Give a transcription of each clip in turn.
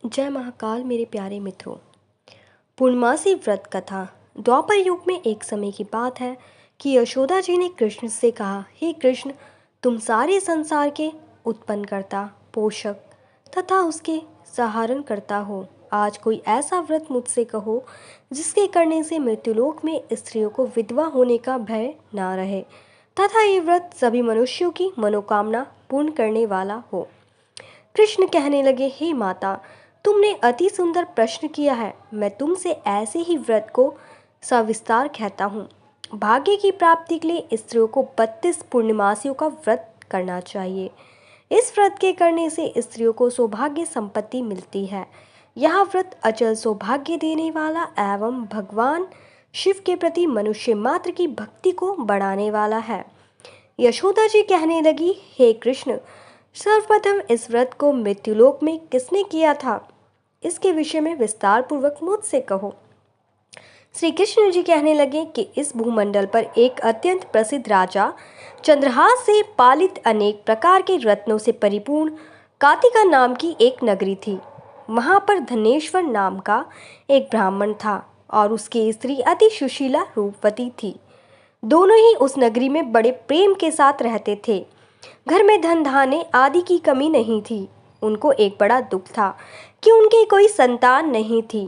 जय महाकाल मेरे प्यारे मित्रों। पूर्णमासी व्रत कथा। द्वापर युग में एक समय की बात है कि यशोदा जी ने कृष्ण से कहा, हे कृष्ण, तुम सारे संसार के उत्पन्न करता, पोषक तथा उसके सहारण करता हो। आज कोई ऐसा व्रत मुझसे कहो जिसके करने से मृत्युलोक में स्त्रियों को विधवा होने का भय ना रहे तथा ये व्रत सभी मनुष्यों की मनोकामना पूर्ण करने वाला हो। कृष्ण कहने लगे, हे माता, तुमने अति सुंदर प्रश्न किया है। मैं तुमसे ऐसे ही व्रत को सविस्तार कहता हूँ। भाग्य की प्राप्ति के लिए स्त्रियों को 32 पूर्णिमासियों का व्रत करना चाहिए। इस व्रत के करने से स्त्रियों को सौभाग्य संपत्ति मिलती है। यह व्रत अचल सौभाग्य देने वाला एवं भगवान शिव के प्रति मनुष्य मात्र की भक्ति को बढ़ाने वाला है। यशोदा जी कहने लगी, हे कृष्ण, सर्वप्रथम इस व्रत को मृत्युलोक में किसने किया था, इसके विषय में विस्तार पूर्वक मुझसे कहो। श्री कृष्ण जी कहने लगे कि इस भूमंडल पर एक अत्यंत प्रसिद्ध राजा चंद्रहास से पालित अनेक प्रकार के रत्नों से परिपूर्ण कातिका नाम की एक नगरी थी। वहां पर धनेश्वर नाम का एक ब्राह्मण था और उसकी स्त्री अति सुशीला रूपवती थी। दोनों ही उस नगरी में बड़े प्रेम के साथ रहते थे। घर में धन धान्य आदि की कमी नहीं थी। उनको एक बड़ा दुख था कि उनकी कोई संतान नहीं थी।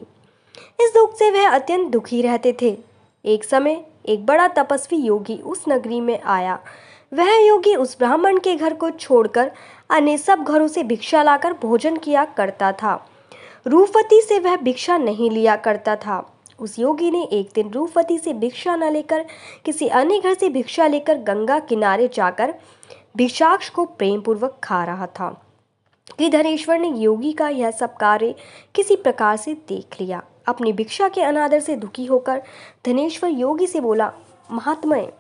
इस दुख से वह अत्यंत दुखी रहते थे। एक समय एक बड़ा तपस्वी योगी उस नगरी में आया। वह योगी उस ब्राह्मण के घर को छोड़कर अन्य सब घरों से भिक्षा लाकर भोजन किया करता था। रूपवती से वह भिक्षा नहीं लिया करता था। उस योगी ने एक दिन रूपवती से भिक्षा न लेकर किसी अन्य घर से भिक्षा लेकर गंगा किनारे जाकर भिक्षाक्ष को प्रेम पूर्वक खा रहा था कि धनेश्वर ने योगी का यह सब कार्य किसी प्रकार से देख लिया। अपनी भिक्षा के अनादर से दुखी होकर धनेश्वर योगी से बोला, महात्मय,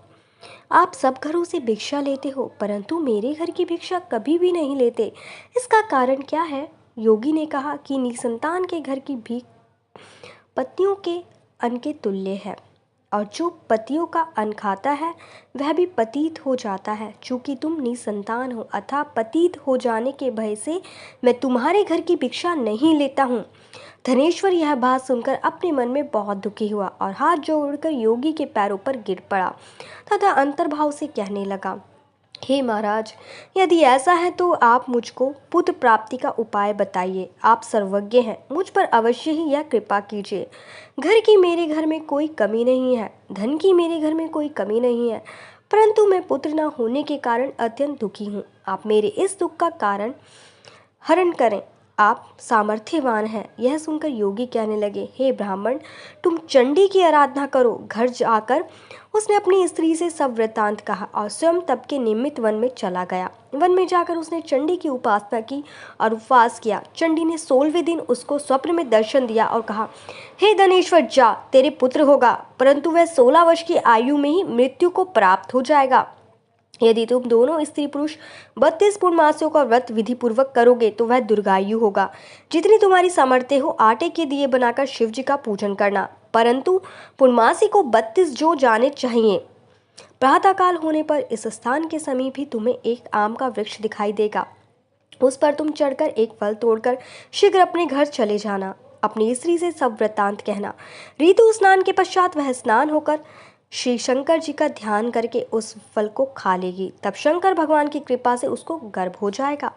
आप सब घरों से भिक्षा लेते हो परंतु मेरे घर की भिक्षा कभी भी नहीं लेते, इसका कारण क्या है? योगी ने कहा कि निसंतान के घर की भीख पत्नियों के अन्न के तुल्य है और जो पतियों का अन्न खाता है वह भी पतित हो जाता है। चूंकि तुम निसंतान हो अतः पतित हो जाने के भय से मैं तुम्हारे घर की भिक्षा नहीं लेता हूँ। धनेश्वर यह बात सुनकर अपने मन में बहुत दुखी हुआ और हाथ जोड़कर योगी के पैरों पर गिर पड़ा तथा अंतर्भाव से कहने लगा, हे महाराज, यदि ऐसा है तो आप मुझको पुत्र प्राप्ति का उपाय बताइए। आप सर्वज्ञ हैं, मुझ पर अवश्य ही यह कृपा कीजिए। घर की मेरे घर में कोई कमी नहीं है, धन की मेरे घर में कोई कमी नहीं है, परंतु मैं पुत्र न होने के कारण अत्यंत दुखी हूँ। आप मेरे इस दुख का कारण हरण करें, आप सामर्थ्यवान हैं। यह सुनकर योगी कहने लगे, हे ब्राह्मण, तुम चंडी की आराधना करो। घर जाकर उसने अपनी स्त्री से सब वृत्तांत कहा और स्वयं तप के निमित्त वन में चला गया। वन में जाकर उसने चंडी की उपासना की और उपवास किया। चंडी ने 16वें दिन उसको स्वप्न में दर्शन दिया और कहा, हे धनेश्वर, जा, तेरे पुत्र होगा, परंतु वह 16 वर्ष की आयु में ही मृत्यु को प्राप्त हो जाएगा। यदि तुम दोनों स्त्री पुरुष 32 पूर्णमासियों का व्रत विधि पूर्वक करोगे तो वह दीर्घायु होगा। जितनी तुम्हारी सामर्थ्य हो आटे के दिए बनाकर शिव जी का पूजन करना, परंतु पूर्णमासी को 32 जो जाने चाहिए। प्रातःकाल होने पर इस स्थान के समीप ही तुम्हें एक आम का वृक्ष दिखाई देगा। उस पर तुम चढ़कर एक फल तोड़कर शीघ्र अपने घर चले जाना। अपनी स्त्री से सब वृत्तांत कहना। ऋतु स्नान के पश्चात वह स्नान होकर श्री शंकर जी का ध्यान करके उस फल को खा लेगी। तब शंकर भगवान की कृपा से उसको गर्भ हो जाएगा।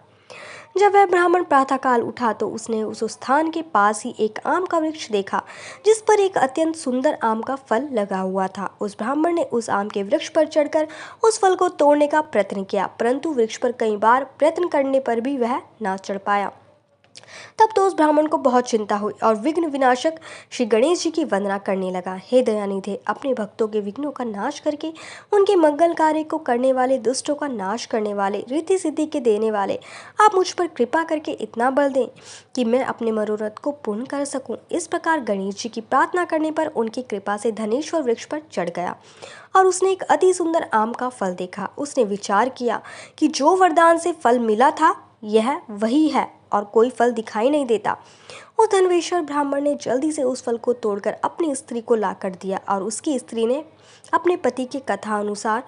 जब वह ब्राह्मण प्रातःकाल उठा तो उसने उस स्थान के पास ही एक आम का वृक्ष देखा जिस पर एक अत्यंत सुंदर आम का फल लगा हुआ था। उस ब्राह्मण ने उस आम के वृक्ष पर चढ़कर उस फल को तोड़ने का प्रयत्न किया, परंतु वृक्ष पर कई बार प्रयत्न करने पर भी वह ना चढ़ पाया। तब तो उस ब्राह्मण को बहुत चिंता हुई और विघ्न विनाशक श्री गणेश जी की वंदना करने लगा। हे दयानिधे, अपने भक्तों के विघ्नों का नाश करके उनके मंगल कार्य को करने वाले, दुष्टों का नाश करने वाले, रिद्धि सिद्धि के देने वाले, आप मुझ पर कृपा करके इतना बल दें कि मैं अपने मनोरथ को पूर्ण कर सकूं। इस प्रकार गणेश जी की प्रार्थना करने पर उनकी कृपा से धनेश्वर वृक्ष पर चढ़ गया और उसने एक अति सुंदर आम का फल देखा। उसने विचार किया कि जो वरदान से फल मिला था यह वही है और कोई फल दिखाई नहीं देता। उस धनवेश्वर ब्राह्मण ने जल्दी से उस फल को तोड़कर अपनी स्त्री को लाकर दिया और उसकी स्त्री ने अपने पति की कथा अनुसार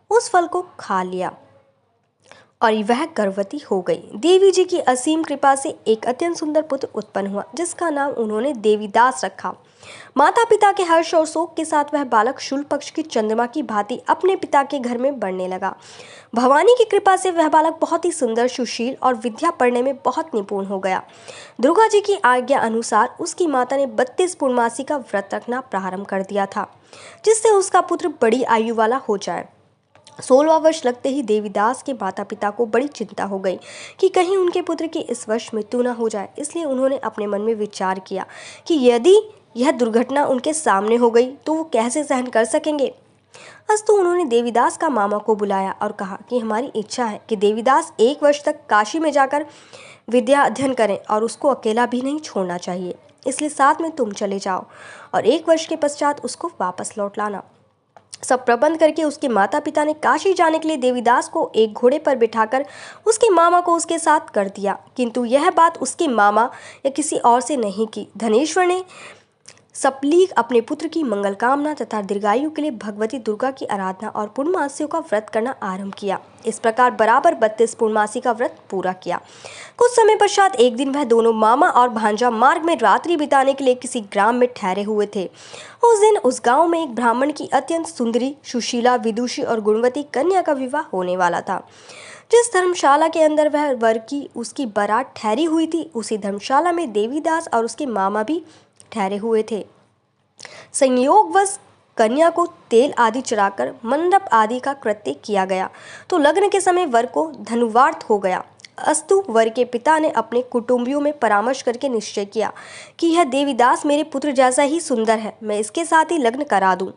उस फल को खा लिया। और वह गर्भवती हो गई। देवी जी की असीम कृपा से एक अत्यंत सुंदर पुत्र उत्पन्न हुआ, जिसका नाम उन्होंने देवीदास रखा। माता पिता के हर्ष और शोक के साथ वह बालक शुक्ल पक्ष की चंद्रमा की भांति अपने पिता के घर में बढ़ने लगा। भवानी की कृपा से वह बालक बहुत ही सुंदर, सुशील और विद्या पढ़ने में बहुत निपुण हो गया। दुर्गा जी की आज्ञा अनुसार उसकी माता ने 32 पूर्णमासी का व्रत रखना प्रारंभ कर दिया था, जिससे उसका पुत्र बड़ी आयु वाला हो जाए। 16वां वर्ष लगते ही देवीदास के माता पिता को बड़ी चिंता हो गई कि कहीं उनके पुत्र की इस वर्ष मृत्यु न हो जाए। इसलिए उन्होंने अपने मन में विचार किया कि यदि यह दुर्घटना उनके सामने हो गई तो वो कैसे सहन कर सकेंगे। अस्तु उन्होंने देवीदास का मामा को बुलाया और कहा कि हमारी इच्छा है कि देवीदास 1 वर्ष तक काशी में जाकर विद्या अध्ययन करें और उसको अकेला भी नहीं छोड़ना चाहिए, इसलिए साथ में तुम चले जाओ और 1 वर्ष के पश्चात उसको वापस लौट लाना। सब प्रबंध करके उसके माता पिता ने काशी जाने के लिए देवीदास को एक घोड़े पर बिठाकर उसके मामा को उसके साथ कर दिया, किंतु यह बात उसके मामा या किसी और से नहीं की। धनेश्वर ने सपलीक अपने पुत्र की मंगल कामना तथा दीर्घायु के लिए भगवती दुर्गा की आराधना और पूर्णमासियों का व्रत करना आरंभ किया। इस प्रकार बराबर 32 पूर्णमासी का व्रत पूरा किया। कुछ समय पश्चात एक दिन वह दोनों मामा और भांजा मार्ग में रात्रि बिताने के लिए किसी ग्राम में ठहरे हुए थे। उस दिन उस गांव में एक ब्राह्मण की अत्यंत सुंदरी, सुशीला, विदुषी और गुणवती कन्या का विवाह होने वाला था। जिस धर्मशाला के अंदर वह वर की उसकी बारात ठहरी हुई थी, उसी धर्मशाला में देवीदास और उसके मामा भी ठहरे हुए थे। संयोगवश कन्या को तेल आदि चढ़ाकर मंडप आदि का कृत्य किया गया तो लग्न के समय वर को धनुवार्थ हो गया। अस्तु वर के पिता ने अपने कुटुंबियों में परामर्श करके निश्चय किया कि यह देवीदास मेरे पुत्र जैसा ही सुंदर है, मैं इसके साथ ही लग्न करा दूं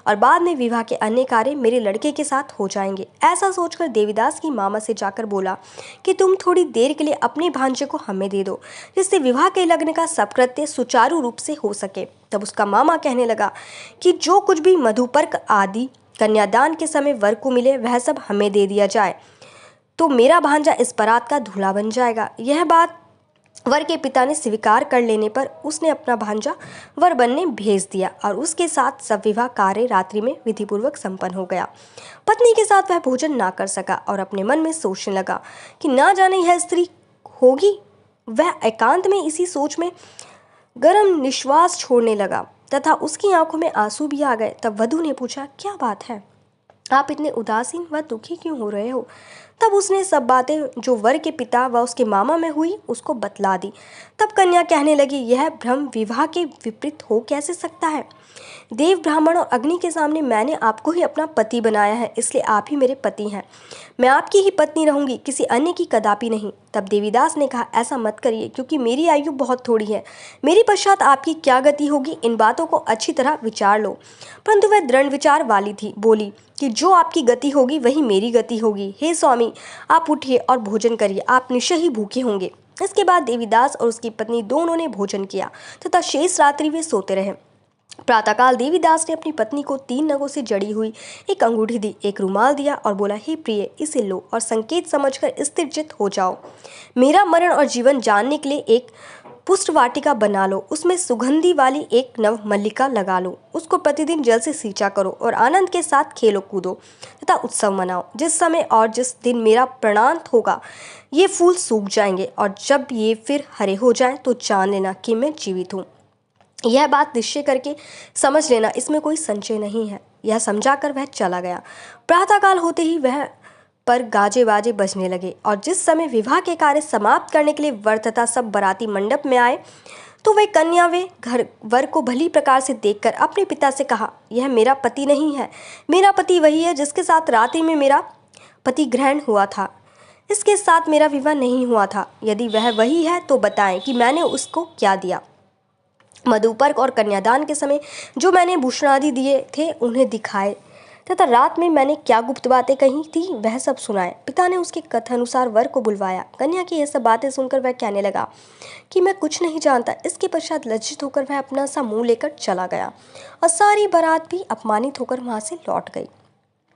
और बाद में विवाह के अन्य कार्य मेरे लड़के के साथ हो जाएंगे। ऐसा सोचकर देवीदास की मामा से जाकर बोला कि तुम थोड़ी देर के लिए अपने भांजे को हमें दे दो, जिससे विवाह के लग्न का सब कृत्य सुचारू रूप से हो सके। तब उसका मामा कहने लगा कि जो कुछ भी मधुपर्क आदि कन्यादान के समय वर को मिले वह सब हमें दे दिया जाए, तो मेरा भांजा इस बारात का दूल्हा बन जाएगा। यह बात वर के पिता ने स्वीकार कर लेने पर उसने अपना भांजा वर बनने भेज दिया और उसके साथ सब विवाह कार्य रात्रि में विधिपूर्वक संपन्न हो गया। पत्नी के साथ वह भोजन ना कर सका और अपने मन में सोचने लगा कि ना जाने यह स्त्री होगी। वह एकांत में इसी सोच में गर्म निश्वास छोड़ने लगा तथा उसकी आंखों में आंसू भी आ गए। तब वधू ने पूछा, क्या बात है, आप इतने उदासीन व दुखी क्यों हो रहे हो? तब उसने सब बातें जो वर के पिता व उसके मामा में हुई उसको बतला दी। तब कन्या कहने लगी, यह भ्रम विवाह के विपरीत हो कैसे सकता है? देव, ब्राह्मण और अग्नि के सामने मैंने आपको ही अपना पति बनाया है, इसलिए आप ही मेरे पति हैं। मैं आपकी ही पत्नी रहूंगी, किसी अन्य की कदापि नहीं। तब देवीदास ने कहा, ऐसा मत करिए, क्योंकि मेरी आयु बहुत थोड़ी है। मेरे पश्चात आपकी क्या गति होगी, इन बातों को अच्छी तरह विचार लो। परंतु वह दृढ़ विचार वाली थी, बोली कि जो आपकी गति होगी वही मेरी गति होगी। हे स्वामी, आप उठिए और भोजन करिए, आप निश्चय ही भूखे होंगे। इसके बाद देवीदास और उसकी पत्नी दोनों ने भोजन किया तथा शेष रात्रि वे सोते रहे। प्रातःकाल देवीदास ने अपनी पत्नी को 3 नगों से जड़ी हुई एक अंगूठी दी, एक रुमाल दिया और बोला, हे प्रिय, इसे लो और संकेत समझकर स्थिरचित्त हो जाओ। मेरा मरण और जीवन जानने के लिए एक पुष्ट वाटिका बना लो, उसमें सुगंधी वाली एक नव मल्लिका लगा लो, उसको प्रतिदिन जल से सींचा करो और आनंद के साथ खेलो कूदो तथा उत्सव मनाओ। जिस समय और जिस दिन मेरा प्रणांत होगा ये फूल सूख जाएंगे और जब ये फिर हरे हो जाएं तो जान लेना कि मैं जीवित हूँ। यह बात निश्चय करके समझ लेना, इसमें कोई संशय नहीं है। यह समझाकर वह चला गया। प्रातःकाल होते ही वह पर गाजे बाजे बजने लगे और जिस समय विवाह के कार्य समाप्त करने के लिए वर तथा सब बाराती मंडप में आए तो वे कन्या वे घर वर को भली प्रकार से देखकर अपने पिता से कहा, यह मेरा पति नहीं है, मेरा पति वही है जिसके साथ रात्रि में मेरा पति ग्रहण हुआ था, इसके साथ मेरा विवाह नहीं हुआ था। यदि वह वही है तो बताएं कि मैंने उसको क्या दिया। मधुपर्क और कन्यादान के समय जो मैंने भूषण आदि दिए थे उन्हें दिखाए तथा रात में मैंने क्या गुप्त बातें कही थी वह सब सुनाए। पिता ने उसके कथानुसार वर को बुलवाया। कन्या की यह सब बातें सुनकर वह कहने लगा कि मैं कुछ नहीं जानता। इसके पश्चात लज्जित होकर वह अपना सा मुंह लेकर चला गया और सारी बारात भी अपमानित होकर वहां से लौट गई।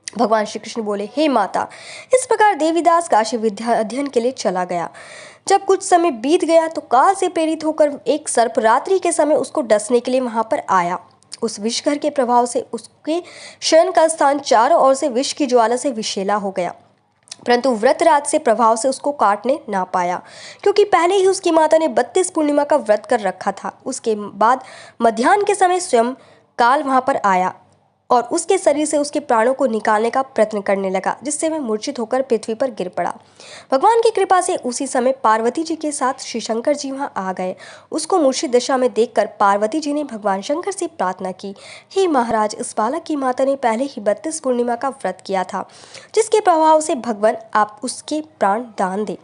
भगवान श्री कृष्ण बोले, हे माता, इस प्रकार देवीदास काशी विद्या अध्ययन के लिए चला गया। जब कुछ समय बीत गया तो काल से प्रेरित होकर एक सर्प रात्रि के समय उसको डसने के लिए वहां पर आया। उस विषघर के प्रभाव से उसके शयन का स्थान चारों ओर से विष की ज्वाला से विषैला हो गया। परंतु व्रतराज से प्रभाव से उसको काटने ना पाया, क्योंकि पहले ही उसकी माता ने 32 पूर्णिमा का व्रत कर रखा था। उसके बाद मध्याह्न के समय स्वयं काल वहां पर आया और उसके शरीर से उसके प्राणों को निकालने का प्रयत्न करने लगा, जिससे वह मूर्छित होकर पृथ्वी पर गिर पड़ा। भगवान की कृपा से उसी समय पार्वती जी के साथ श्री शंकर जी वहां आ गए। उसको मूर्छित दशा में देखकर पार्वती जी ने भगवान शंकर से प्रार्थना की, हे महाराज, इस बालक की माता ने पहले ही 32 पूर्णिमा का व्रत किया था, जिसके प्रभाव से भगवान आप उसके प्राण दान दे।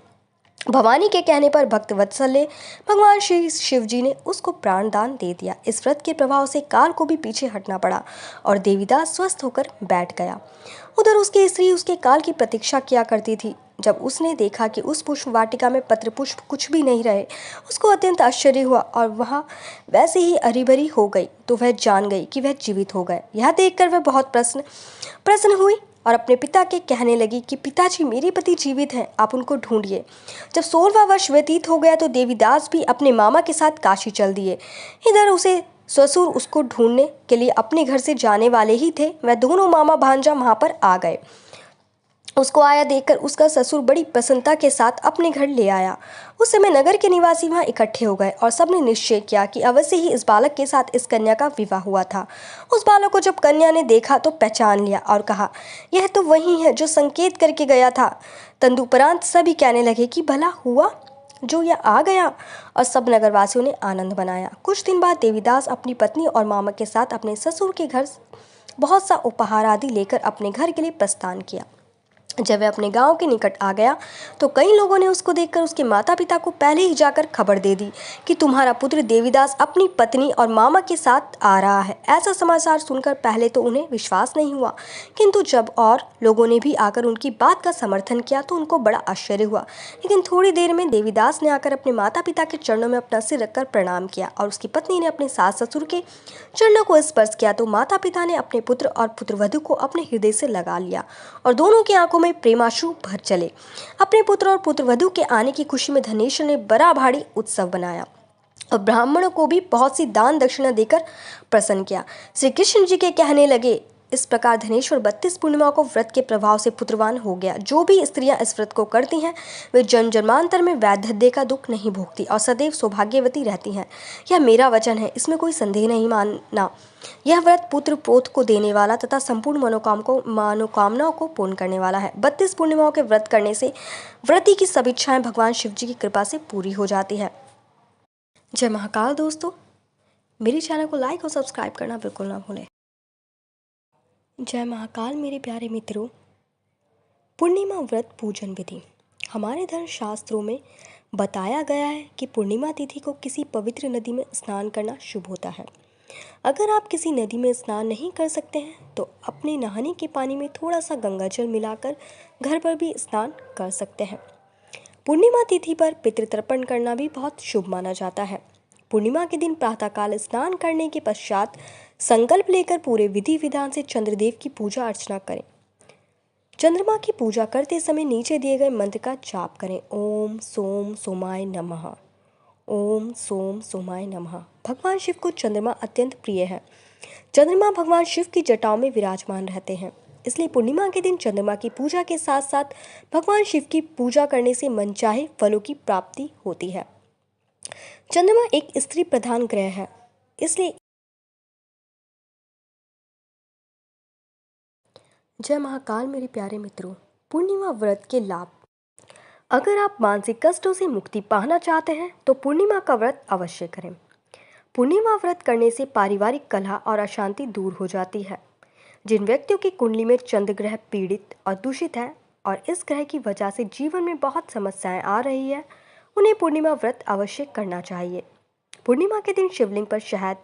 भवानी के कहने पर भक्त वत्सल्य भगवान श्री शिव जी ने उसको प्राण दान दे दिया। इस व्रत के प्रभाव से काल को भी पीछे हटना पड़ा और देवीदास स्वस्थ होकर बैठ गया। उधर उसकी स्त्री उसके काल की प्रतीक्षा किया करती थी। जब उसने देखा कि उस पुष्प वाटिका में पत्र पुष्प कुछ भी नहीं रहे, उसको अत्यंत आश्चर्य हुआ और वह वैसे ही हरी भरी हो गई, तो वह जान गई कि वह जीवित हो गए। यह देखकर वह बहुत प्रसन्न हुई और अपने पिता के कहने लगी कि पिताजी, मेरे पति जीवित हैं, आप उनको ढूंढिए। जब 16वां वर्ष व्यतीत हो गया तो देवीदास भी अपने मामा के साथ काशी चल दिए। इधर उसे ससुर उसको ढूंढने के लिए अपने घर से जाने वाले ही थे। वह दोनों मामा भांजा वहां पर आ गए। उसको आया देखकर उसका ससुर बड़ी प्रसन्नता के साथ अपने घर ले आया। उस समय नगर के निवासी वहां इकट्ठे हो गए और सबने निश्चय किया कि अवश्य ही इस बालक के साथ इस कन्या का विवाह हुआ था। उस बालक को जब कन्या ने देखा तो पहचान लिया और कहा, यह तो वही है जो संकेत करके गया था। तदुपरांत सभी कहने लगे कि भला हुआ जो यह आ गया, और सब नगरवासियों ने आनंद बनाया। कुछ दिन बाद देवीदास अपनी पत्नी और मामा के साथ अपने ससुर के घर बहुत सा उपहार आदि लेकर अपने घर के लिए प्रस्थान किया। जब वह अपने गांव के निकट आ गया तो कई लोगों ने उसको देखकर उसके माता पिता को पहले ही जाकर खबर दे दी कि तुम्हारा पुत्र देवीदास अपनी पत्नी और मामा के साथ आ रहा है। ऐसा समाचार सुनकर पहले तो उन्हें विश्वास नहीं हुआ, किंतु जब और लोगों ने भी आकर उनकी बात का समर्थन किया तो उनको बड़ा आश्चर्य हुआ। लेकिन थोड़ी देर में देवीदास ने आकर अपने माता पिता के चरणों में अपना सिर रखकर प्रणाम किया और उसकी पत्नी ने अपने सास ससुर के चरणों को स्पर्श किया तो माता पिता ने अपने पुत्र और पुत्रवधू को अपने हृदय से लगा लिया और दोनों की आंखों में प्रेमाश्रु भर चले। अपने पुत्र और पुत्रवधू के आने की खुशी में धनेश्वर ने बड़ा भारी उत्सव बनाया और ब्राह्मणों को भी बहुत सी दान दक्षिणा देकर प्रसन्न किया। श्री कृष्ण जी के कहने लगे, इस प्रकार धनेश्वर 32 पूर्णिमा को व्रत के प्रभाव से पुत्रवान हो गया। जो भी स्त्रियां इस व्रत को करती हैं वे जन्म जन्मांतर में वैधव्य का दुख नहीं भोगती और सदैव सौभाग्यवती रहती हैं। यह मेरा वचन है, इसमें कोई संदेह नहीं मानना। यह व्रत पुत्र पोत को देने वाला तथा संपूर्ण मनोकामनाओं को पूर्ण करने वाला है। 32 पूर्णिमाओं के व्रत करने से व्रती की सभी इच्छाएं भगवान शिव जी की कृपा से पूरी हो जाती है। जय महाकाल दोस्तों, मेरे चैनल को लाइक और सब्सक्राइब करना बिल्कुल ना भूलें। जय महाकाल मेरे प्यारे मित्रों। पूर्णिमा व्रत पूजन विधि। हमारे धर्म शास्त्रों में बताया गया है कि पूर्णिमा तिथि को किसी पवित्र नदी में स्नान करना शुभ होता है। अगर आप किसी नदी में स्नान नहीं कर सकते हैं तो अपने नहाने के पानी में थोड़ा सा गंगा जल मिलाकर घर पर भी स्नान कर सकते हैं। पूर्णिमा तिथि पर पितृतर्पण करना भी बहुत शुभ माना जाता है। पूर्णिमा के दिन प्रातःकाल स्नान करने के पश्चात संकल्प लेकर पूरे विधि विधान से चंद्रदेव की पूजा अर्चना करें। चंद्रमा की पूजा करते समय नीचे दिए गए मंत्र का जाप करें। ओम सोम सोमाय नमः। ओम सोम सोमाय नमः। भगवान शिव को चंद्रमा अत्यंत प्रिय है। चंद्रमा भगवान शिव की जटाओं में विराजमान रहते हैं, इसलिए पूर्णिमा के दिन चंद्रमा की पूजा के साथ साथ भगवान शिव की पूजा करने से मनचाहे फलों की प्राप्ति होती है। चंद्रमा एक स्त्री प्रधान ग्रह है, इसलिए जय महाकाल मेरे प्यारे मित्रों। पूर्णिमा व्रत के लाभ। अगर आप मानसिक कष्टों से मुक्ति पाना चाहते हैं तो पूर्णिमा का व्रत अवश्य करें। पूर्णिमा व्रत करने से पारिवारिक कलह और अशांति दूर हो जाती है। जिन व्यक्तियों की कुंडली में चंद्र ग्रह पीड़ित और दूषित है और इस ग्रह की वजह से जीवन में बहुत समस्याएं आ रही है, उन्हें पूर्णिमा व्रत अवश्य करना चाहिए। पूर्णिमा के दिन शिवलिंग पर शहद,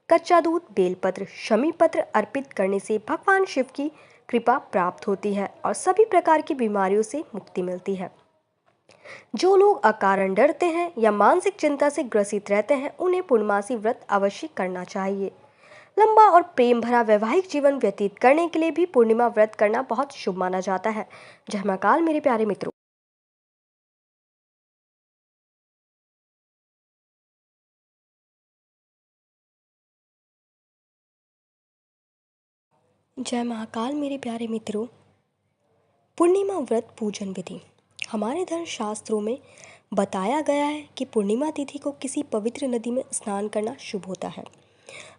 कच्चा दूध, बेलपत्र, शमी पत्र अर्पित करने से भगवान शिव की कृपा प्राप्त होती है और सभी प्रकार की बीमारियों से मुक्ति मिलती है। जो लोग अकारण डरते हैं या मानसिक चिंता से ग्रसित रहते हैं, उन्हें पूर्णमासी व्रत अवश्य करना चाहिए। लंबा और प्रेम भरा वैवाहिक जीवन व्यतीत करने के लिए भी पूर्णिमा व्रत करना बहुत शुभ माना जाता है। जय महाकाल मेरे प्यारे मित्रों। जय महाकाल मेरे प्यारे मित्रों। पूर्णिमा व्रत पूजन विधि। हमारे धर्म शास्त्रों में बताया गया है कि पूर्णिमा तिथि को किसी पवित्र नदी में स्नान करना शुभ होता है।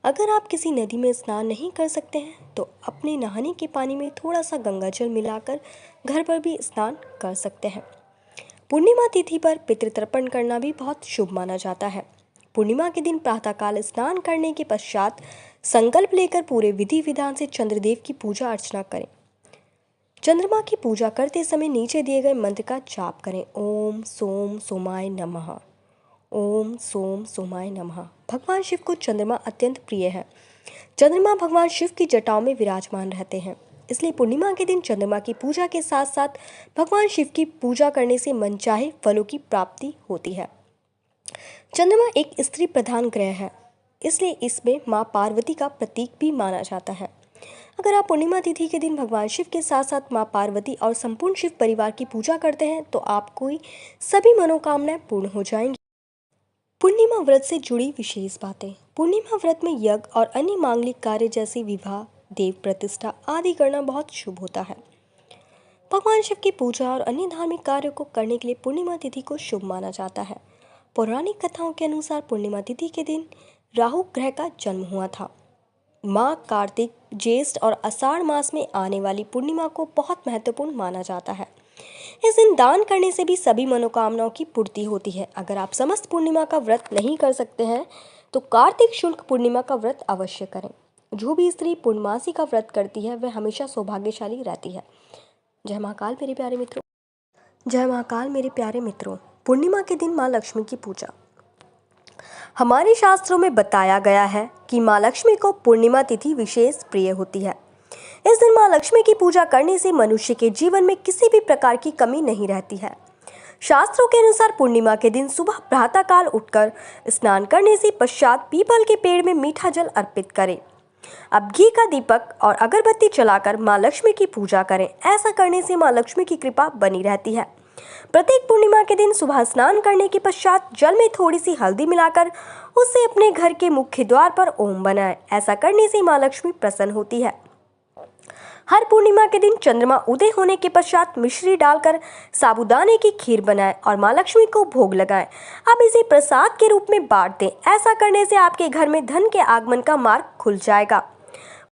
अगर आप किसी नदी में स्नान नहीं कर सकते हैं तो अपने नहाने के पानी में थोड़ा सा गंगा जल मिलाकर घर पर भी स्नान कर सकते हैं। पूर्णिमा तिथि पर पितृतर्पण करना भी बहुत शुभ माना जाता है। पूर्णिमा के दिन प्रातःकाल स्नान करने के पश्चात संकल्प लेकर पूरे विधि विधान से चंद्रदेव की पूजा अर्चना करें। चंद्रमा की पूजा करते समय नीचे दिए गए मंत्र का जाप करें। ओम सोम सोमाय नमः। ओम सोम सोमाय नमः। भगवान शिव को चंद्रमा अत्यंत प्रिय है। चंद्रमा भगवान शिव की जटाओं में विराजमान रहते हैं, इसलिए पूर्णिमा के दिन चंद्रमा की पूजा के साथ साथ भगवान शिव की पूजा करने से मनचाहे फलों की प्राप्ति होती है। चंद्रमा एक स्त्री प्रधान ग्रह है, इसलिए इसमें माँ पार्वती का प्रतीक भी माना जाता है। अगर आप पूर्णिमा तिथि के दिन भगवान शिव के साथ साथ माँ पार्वती और संपूर्ण शिव परिवार की पूजा करते हैं तो आपको सभी मनोकामनाएं पूर्ण हो जाएंगी। पूर्णिमा व्रत से जुड़ी विशेष बातें। पूर्णिमा व्रत में यज्ञ और अन्य मांगलिक कार्य जैसे विवाह, देव प्रतिष्ठा आदि करना बहुत शुभ होता है। भगवान शिव की पूजा और अन्य धार्मिक कार्यों को करने के लिए पूर्णिमा तिथि को शुभ माना जाता है। पौराणिक कथाओं के अनुसार पूर्णिमा तिथि के दिन राहु ग्रह का जन्म हुआ था। माघ, कार्तिक, ज्येष्ठ और आषाढ़ मास में आने वाली पूर्णिमा को बहुत महत्वपूर्ण माना जाता है। इस दिन दान करने से भी सभी मनोकामनाओं की पूर्ति होती है। अगर आप समस्त पूर्णिमा का व्रत नहीं कर सकते हैं तो कार्तिक शुक्ल पूर्णिमा का व्रत अवश्य करें। जो भी स्त्री पूर्णमासी का व्रत करती है वह हमेशा सौभाग्यशाली रहती है। जय महाकाल मेरे प्यारे मित्रों। जय महाकाल मेरे प्यारे मित्रों। पूर्णिमा के दिन माँ लक्ष्मी की पूजा। हमारे शास्त्रों में बताया गया है कि माँ लक्ष्मी को पूर्णिमा तिथि विशेष प्रिय होती है। इस दिन माँ लक्ष्मी की पूजा करने से मनुष्य के जीवन में किसी भी प्रकार की कमी नहीं रहती है। शास्त्रों के अनुसार पूर्णिमा के दिन सुबह प्रातःकाल उठकर स्नान करने से पश्चात पीपल के पेड़ में मीठा जल अर्पित करें। अब घी का दीपक और अगरबत्ती जलाकर माँ लक्ष्मी की पूजा करें। ऐसा करने से माँ लक्ष्मी की कृपा बनी रहती है। प्रत्येक पूर्णिमा के दिन सुबह स्नान करने के पश्चात जल में थोड़ी सी हल्दी मिलाकर उससे अपने घर के मुख्य द्वार पर ओम बनाएं। ऐसा करने से माँ लक्ष्मी प्रसन्न होती है। हर पूर्णिमा के दिन चंद्रमा उदय होने के पश्चात मिश्री डालकर साबूदाने की खीर बनाएं और माँ लक्ष्मी को भोग लगाएं। अब इसे प्रसाद के रूप में बांट दें। ऐसा करने से आपके घर में धन के आगमन का मार्ग खुल जाएगा।